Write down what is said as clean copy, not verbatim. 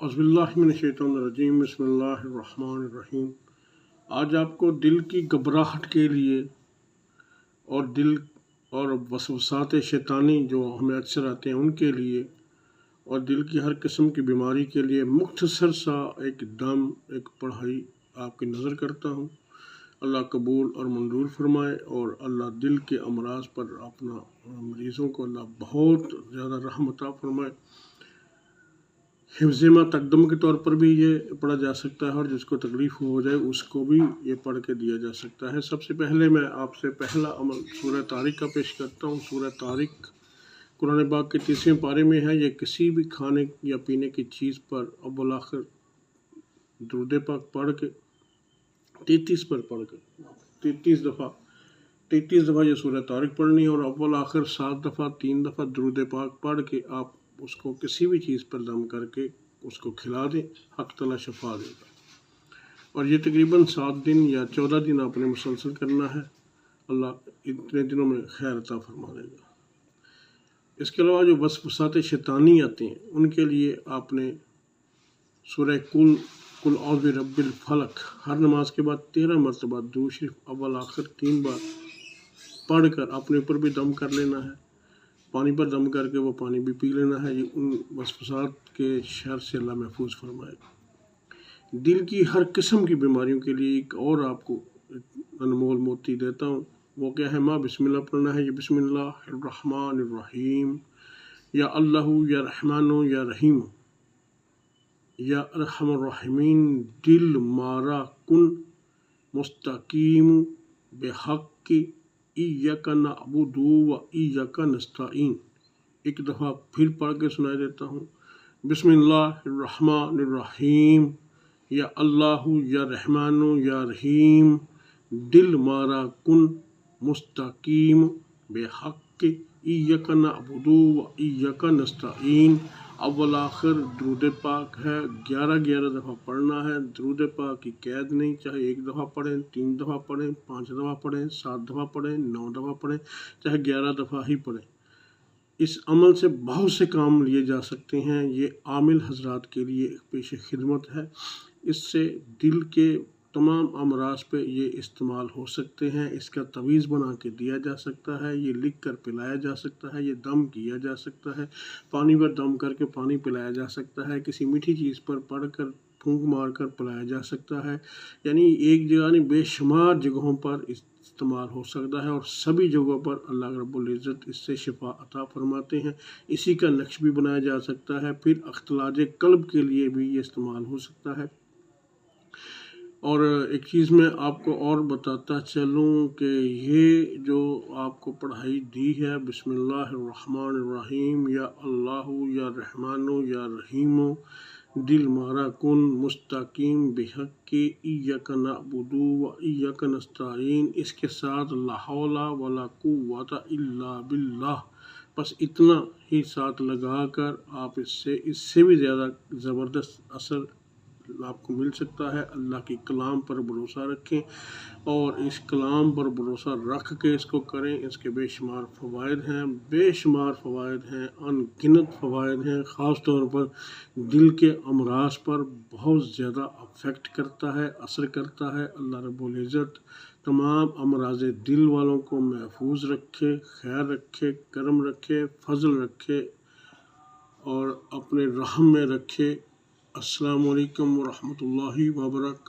औज़ुबिल्लाहिमिनश्शैतानिर्रजीम बिस्मिल्लाहिर्रहमानिर्रहीम। आज आपको दिल की घबराहट के लिए और दिल और वसवसात शैतानी जो हमें अक्सर आते हैं उनके लिए और दिल की हर किस्म की बीमारी के लिए मुख्तसर सा एक पढ़ाई आपकी नज़र करता हूँ। अल्लाह कबूल और मंजूर फरमाए और अल्लाह दिल के अमराज पर अपना मरीज़ों को अल्लाह बहुत ज़्यादा रहमत फरमाए। हिफ्ज़-ए-मा तक़द्दुम के तौर पर भी ये पढ़ा जा सकता है और जिसको तकलीफ़ हो जाए उसको भी ये पढ़ के दिया जा सकता है। सबसे पहले मैं आपसे पहला अमल सूरह तारिक का पेश करता हूँ। सूरह तारिक कुरान पाक के 30वें पारे में है। ये किसी भी खाने या पीने की चीज़ पर अव्वल आखिर दुरूद पाक पढ़ के 33 दफ़ा ये सूरह तारिक पढ़नी है और अव्वल आखिर 7 दफ़ा 3 दफ़ा दुरूद पाक पढ़ के आप उसको किसी भी चीज़ पर दम करके उसको खिला दें, हक़ तआला शफा देगा। और ये तकरीबन 7 दिन या 14 दिन आपने मुसलसल करना है। अल्लाह इतने दिनों में खैर अता फरमा देगा। इसके अलावा जो वसवसात शैतानी आते हैं उनके लिए आपने सूरह कुल औज़ु बिरब्बिल फलक हर नमाज के बाद 13 मरतबा दुरूद शरीफ अव्वल आखिर 3 बार पढ़ कर अपने ऊपर भी दम कर लेना है। पानी पर दम करके वो पानी भी पी लेना है। ये उन वसवसात के शर से अल्लाह महफूज फरमाए। दिल की हर किस्म की बीमारियों के लिए एक और आपको अनमोल मोती देता हूँ। वो क्या है? माँ बिस्मिल्लाह पढ़ना है। ये बिस्मिल्लाहिर्रहमानिर्रहीम या अल्लाहु या रहमानो या रहीम या अरहमर राहिमीन दिल मारा कुन मुस्तकीम बेहक़्क़ि इय्याका नअबुदु व इय्याका नस्तईन। एक दफ़ा फिर पढ़ के सुनाई देता हूँ। बिस्मिल्लाहिर्रहमानिर्रहीम या अल्लाहु या रहमानो या रहीम दिल मारा कुन मुस्तकीम बेहक़्क़ि इय्याका नअबुदु व इय्याका नस्तईन। अव्वल आखिर दुरूद पाक है। 11 दफ़ा पढ़ना है। दुरूद पाक की कैद नहीं, चाहे 1 दफ़ा पढ़ें, 3 दफ़ा पढ़ें, 5 दफ़ा पढ़ें, 7 दफ़ा पढ़ें, 9 दफ़ा पढ़ें, चाहे 11 दफ़ा ही पढ़ें। इस अमल से बहुत से काम लिए जा सकते हैं। ये आमिल हजरात के लिए पेश खिदमत है। इससे दिल के तमाम अमराज पे ये इस्तेमाल हो सकते हैं। इसका तवीज़ बना के दिया जा सकता है। ये लिख कर पिलाया जा सकता है। ये दम किया जा सकता है। पानी पर दम करके पानी पिलाया जा सकता है। किसी मीठी चीज़ पर पढ़ कर फूंक मार कर पिलाया जा सकता है। यानी एक जगह नहीं, बेशुमार जगहों पर इस्तेमाल हो सकता है और सभी जगहों पर अल्लाह रब्बुल इज़्ज़त इससे शिफा अता फरमाते हैं। इसी का नक्श भी बनाया जा सकता है। फिर अख्तलाज कल्ब के लिए भी ये इस्तेमाल हो सकता है। और एक चीज़ मैं आपको और बताता चलूँ कि ये जो आपको पढ़ाई दी है बिस्मिल्लाहिर्रहमानिर्रहीम या अल्लाहु या रहमानो या रहीमो दिल मारा कुन मुस्तकीम बिहक़्क़ि इय्याका नअबुदु व इय्याका नस्तईन, इसके साथ ला हौला वला कुव्वता इल्ला बिल्लाह, बस इतना ही साथ लगा कर आप इससे भी ज़्यादा ज़बरदस्त असर आपको मिल सकता है। अल्लाह के कलाम पर भरोसा रखें और इस कलाम पर भरोसा रख के इसको करें। इसके बेशुमार फ़वाइद हैं, अनगिनत फ़वाइद हैं। ख़ास तौर पर दिल के अमराज पर बहुत ज़्यादा अफेक्ट करता है, असर करता है। अल्लाह रब्बुल इज़्ज़त तमाम अमराज़ दिल वालों को महफूज रखे, खैर रखे, करम रखे, फजल रखे और अपने रहम में रखे। अस्सलामु अलैकुम व रहमतुल्लाहि व बरकातहू।